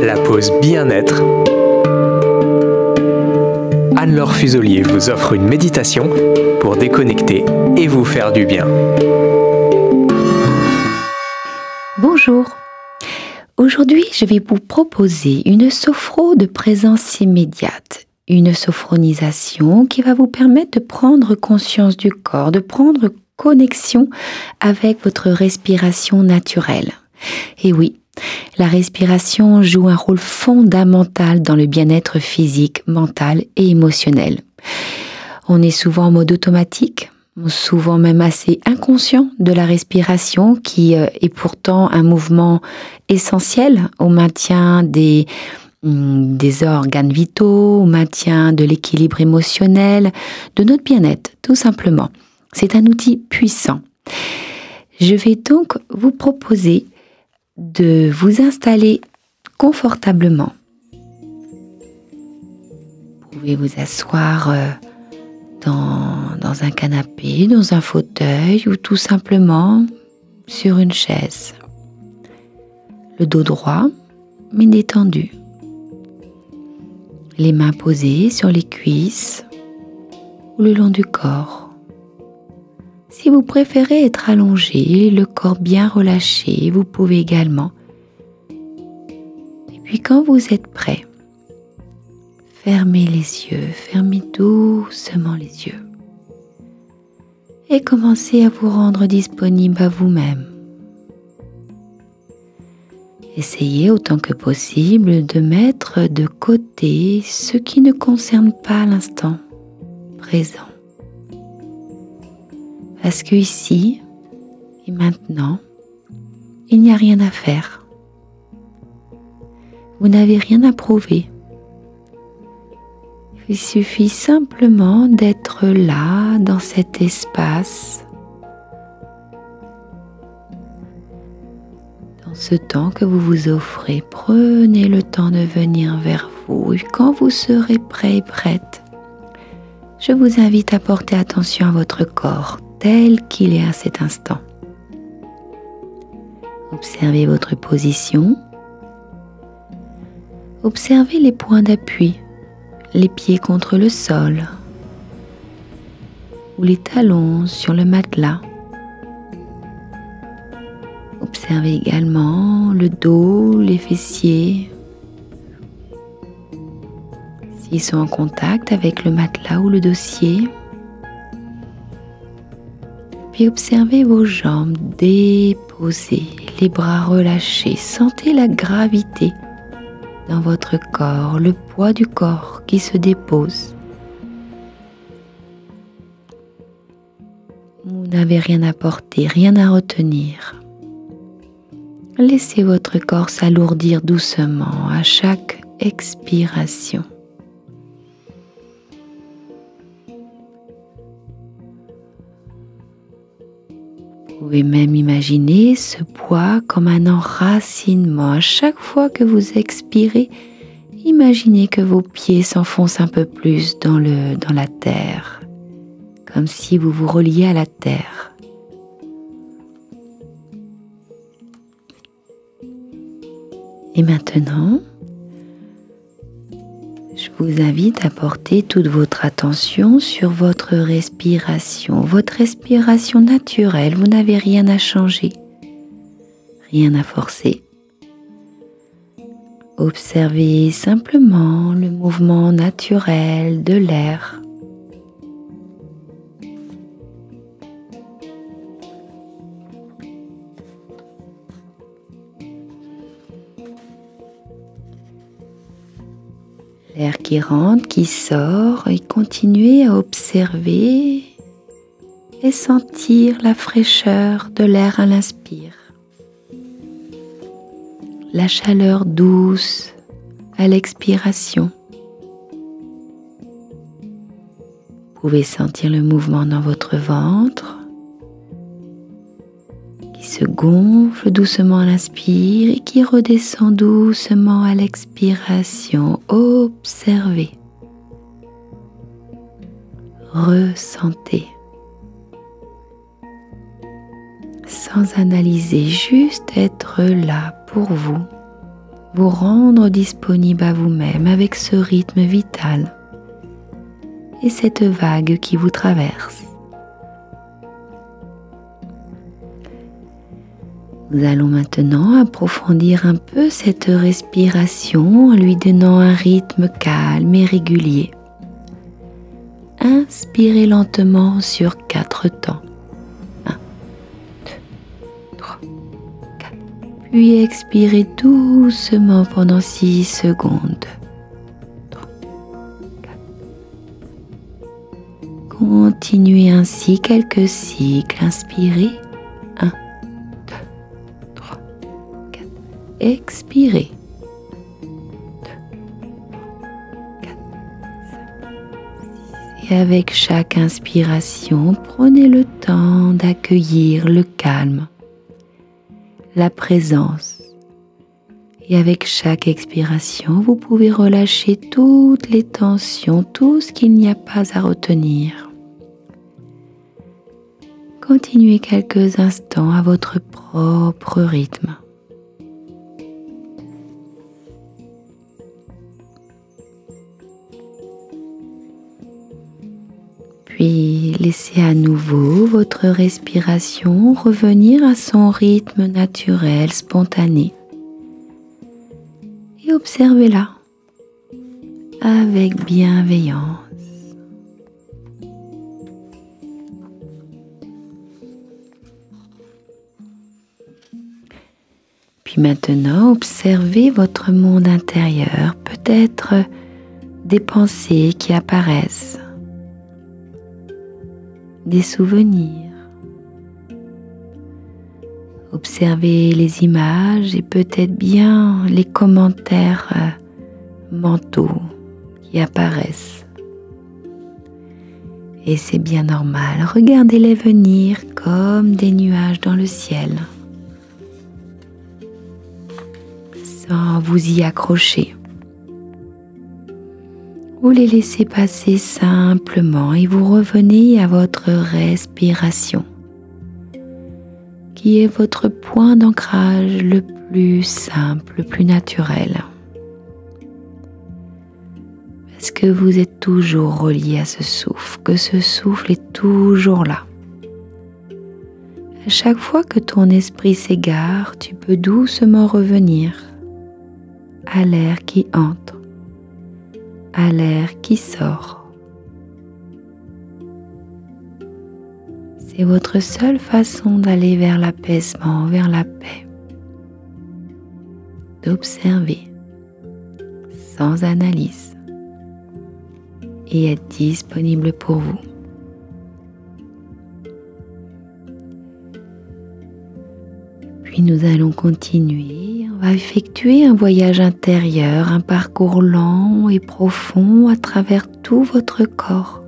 la pause bien-être. Anne-Laure Fusolier vous offre une méditation pour déconnecter et vous faire du bien. Bonjour. Aujourd'hui, je vais vous proposer une sophro de présence immédiate. Une sophronisation qui va vous permettre de prendre conscience du corps, de prendre connexion avec votre respiration naturelle. Et oui, la respiration joue un rôle fondamental dans le bien-être physique, mental et émotionnel. On est souvent en mode automatique, souvent même assez inconscient de la respiration qui est pourtant un mouvement essentiel au maintien des organes vitaux, au maintien de l'équilibre émotionnel, de notre bien-être, tout simplement. C'est un outil puissant. Je vais donc vous proposer de vous installer confortablement. Vous pouvez vous asseoir dans un canapé, dans un fauteuil ou tout simplement sur une chaise. Le dos droit, mais détendu. Les mains posées sur les cuisses ou le long du corps. Si vous préférez être allongé, le corps bien relâché, vous pouvez également. Et puis quand vous êtes prêt, fermez les yeux, fermez doucement les yeux. Et commencez à vous rendre disponible à vous-même. Essayez autant que possible de mettre de côté ce qui ne concerne pas l'instant présent. Parce que ici et maintenant, il n'y a rien à faire. Vous n'avez rien à prouver. Il suffit simplement d'être là, dans cet espace, dans ce temps que vous vous offrez. Prenez le temps de venir vers vous et quand vous serez prêt et prête, je vous invite à porter attention à votre corps tel qu'il est à cet instant. Observez votre position. Observez les points d'appui, les pieds contre le sol ou les talons sur le matelas. Observez également le dos, les fessiers, s'ils sont en contact avec le matelas ou le dossier. Puis observez vos jambes déposées, les bras relâchés. Sentez la gravité dans votre corps, le poids du corps qui se dépose. Vous n'avez rien à porter, rien à retenir. Laissez votre corps s'alourdir doucement à chaque expiration. Vous pouvez même imaginer ce poids comme un enracinement. À chaque fois que vous expirez, imaginez que vos pieds s'enfoncent un peu plus dans la terre, comme si vous vous reliez à la terre. Et maintenant, je vous invite à porter toute votre attention sur votre respiration naturelle. Vous n'avez rien à changer, rien à forcer. Observez simplement le mouvement naturel de l'air. L'air qui rentre, qui sort, et continuez à observer et sentir la fraîcheur de l'air à l'inspire. La chaleur douce à l'expiration. Vous pouvez sentir le mouvement dans votre ventre qui se gonfle doucement à l'inspire et qui redescend doucement à l'expiration. Observez, ressentez, sans analyser, juste être là pour vous, vous rendre disponible à vous-même avec ce rythme vital et cette vague qui vous traverse. Nous allons maintenant approfondir un peu cette respiration en lui donnant un rythme calme et régulier. Inspirez lentement sur 4 temps. 1, 2, 3, 4. Puis expirez doucement pendant 6 secondes. 3, 4. Continuez ainsi quelques cycles. Inspirez. 1, 2, 3, 4. Expirez. Et avec chaque inspiration, prenez le temps d'accueillir le calme, la présence. Et avec chaque expiration, vous pouvez relâcher toutes les tensions, tout ce qu'il n'y a pas à retenir. Continuez quelques instants à votre propre rythme. Puis laissez à nouveau votre respiration revenir à son rythme naturel, spontané. Et observez-la avec bienveillance. Puis maintenant, observez votre monde intérieur, peut-être des pensées qui apparaissent. Des souvenirs. Observez les images et peut-être bien les commentaires mentaux qui apparaissent. Et c'est bien normal, regardez-les venir comme des nuages dans le ciel, sans vous y accrocher. Vous les laissez passer simplement et vous revenez à votre respiration, qui est votre point d'ancrage le plus simple, le plus naturel. Parce que vous êtes toujours relié à ce souffle, que ce souffle est toujours là. À chaque fois que ton esprit s'égare, tu peux doucement revenir à l'air qui entre, à l'air qui sort. C'est votre seule façon d'aller vers l'apaisement, vers la paix. D'observer sans analyse et être disponible pour vous. Puis nous allons continuer. On va effectuer un voyage intérieur, un parcours lent et profond à travers tout votre corps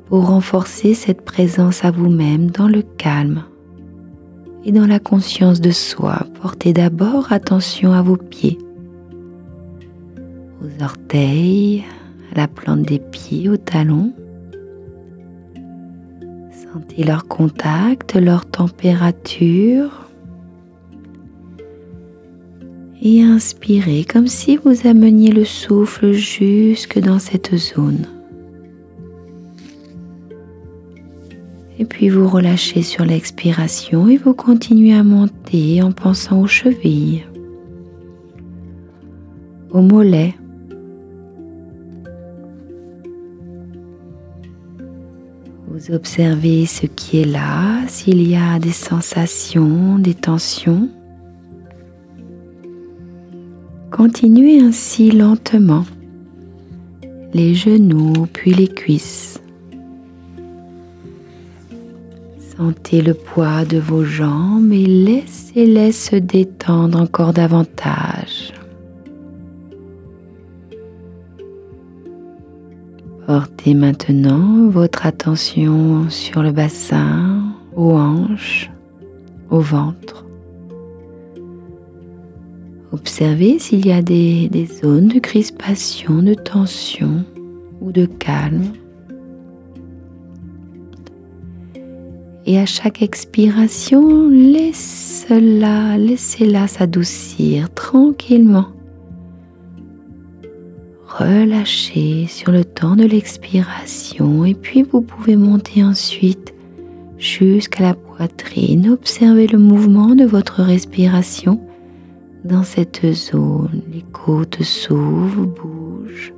pour renforcer cette présence à vous-même dans le calme et dans la conscience de soi. Portez d'abord attention à vos pieds, aux orteils, à la plante des pieds, aux talons. Sentez leur contact, leur température. Et inspirez comme si vous ameniez le souffle jusque dans cette zone. Et puis vous relâchez sur l'expiration et vous continuez à monter en pensant aux chevilles, aux mollets, vous observez ce qui est là, s'il y a des sensations, des tensions. Continuez ainsi lentement, les genoux puis les cuisses. Sentez le poids de vos jambes et laissez-les se détendre encore davantage. Portez maintenant votre attention sur le bassin, aux hanches, au ventre. Observez s'il y a des zones de crispation, de tension ou de calme. Et à chaque expiration, laissez-la s'adoucir tranquillement. Relâchez sur le temps de l'expiration et puis vous pouvez monter ensuite jusqu'à la poitrine. Observez le mouvement de votre respiration dans cette zone. Les côtes s'ouvrent, bougent.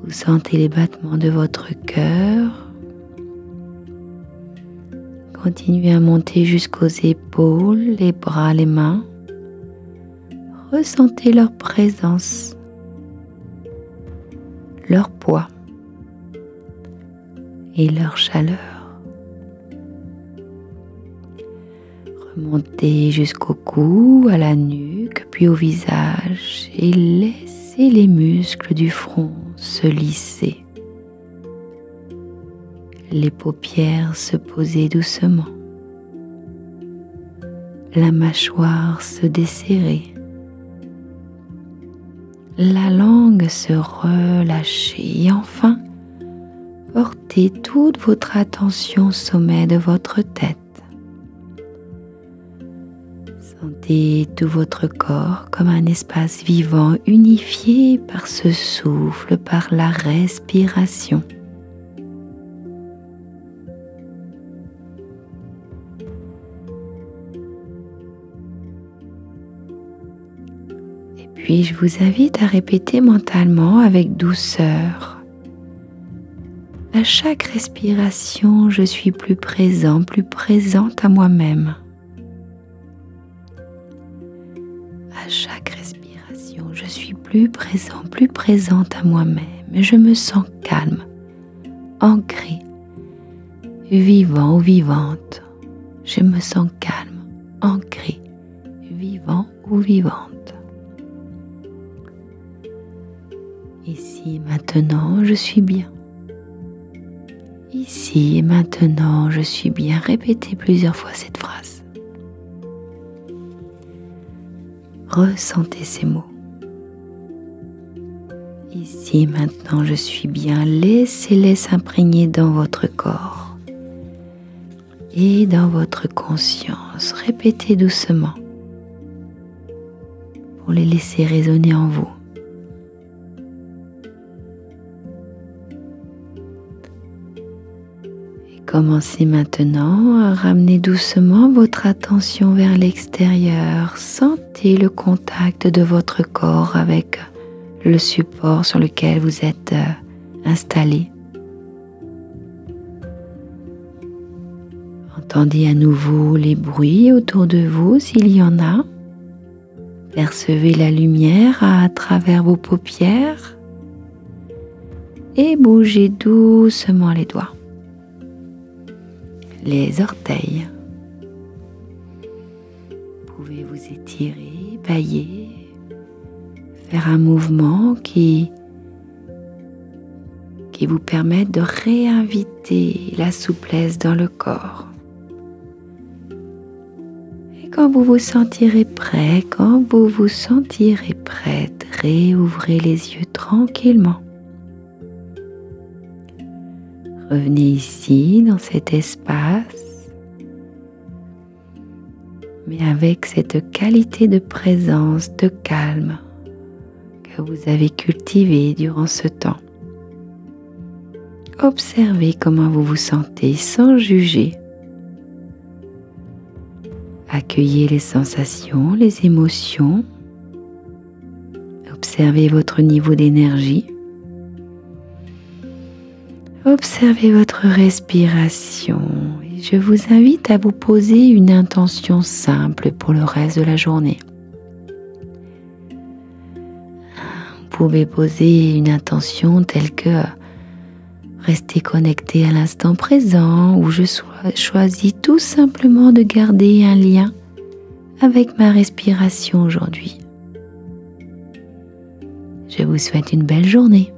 Vous sentez les battements de votre cœur. Continuez à monter jusqu'aux épaules, les bras, les mains. Ressentez leur présence, leur poids et leur chaleur. Remontez jusqu'au cou, à la nuque, puis au visage et laissez les muscles du front se lisser. Les paupières se poser doucement, la mâchoire se desserrer, la langue se relâcher et enfin portez toute votre attention au sommet de votre tête. Sentez tout votre corps comme un espace vivant unifié par ce souffle, par la respiration. Puis je vous invite à répéter mentalement avec douceur. À chaque respiration, je suis plus présent, plus présente à moi-même. À chaque respiration, je suis plus présent, plus présente à moi-même. Je me sens calme, ancré, vivant ou vivante. Je me sens calme, ancré, vivant ou vivante. Ici et maintenant, je suis bien. Ici et maintenant, je suis bien. Répétez plusieurs fois cette phrase. Ressentez ces mots. Ici et maintenant, je suis bien. Laissez-les s'imprégner dans votre corps et dans votre conscience. Répétez doucement pour les laisser résonner en vous. Commencez maintenant à ramener doucement votre attention vers l'extérieur. Sentez le contact de votre corps avec le support sur lequel vous êtes installé. Entendez à nouveau les bruits autour de vous s'il y en a. Percevez la lumière à travers vos paupières et bougez doucement les doigts. Les orteils. Vous pouvez vous étirer, bâiller, faire un mouvement qui vous permette de réinviter la souplesse dans le corps. Et quand vous vous sentirez prêt, réouvrez les yeux tranquillement. Revenez ici, dans cet espace, mais avec cette qualité de présence, de calme que vous avez cultivée durant ce temps. Observez comment vous vous sentez sans juger. Accueillez les sensations, les émotions. Observez votre niveau d'énergie. Observez votre respiration et je vous invite à vous poser une intention simple pour le reste de la journée. Vous pouvez poser une intention telle que rester connecté à l'instant présent ou je choisis tout simplement de garder un lien avec ma respiration aujourd'hui. Je vous souhaite une belle journée.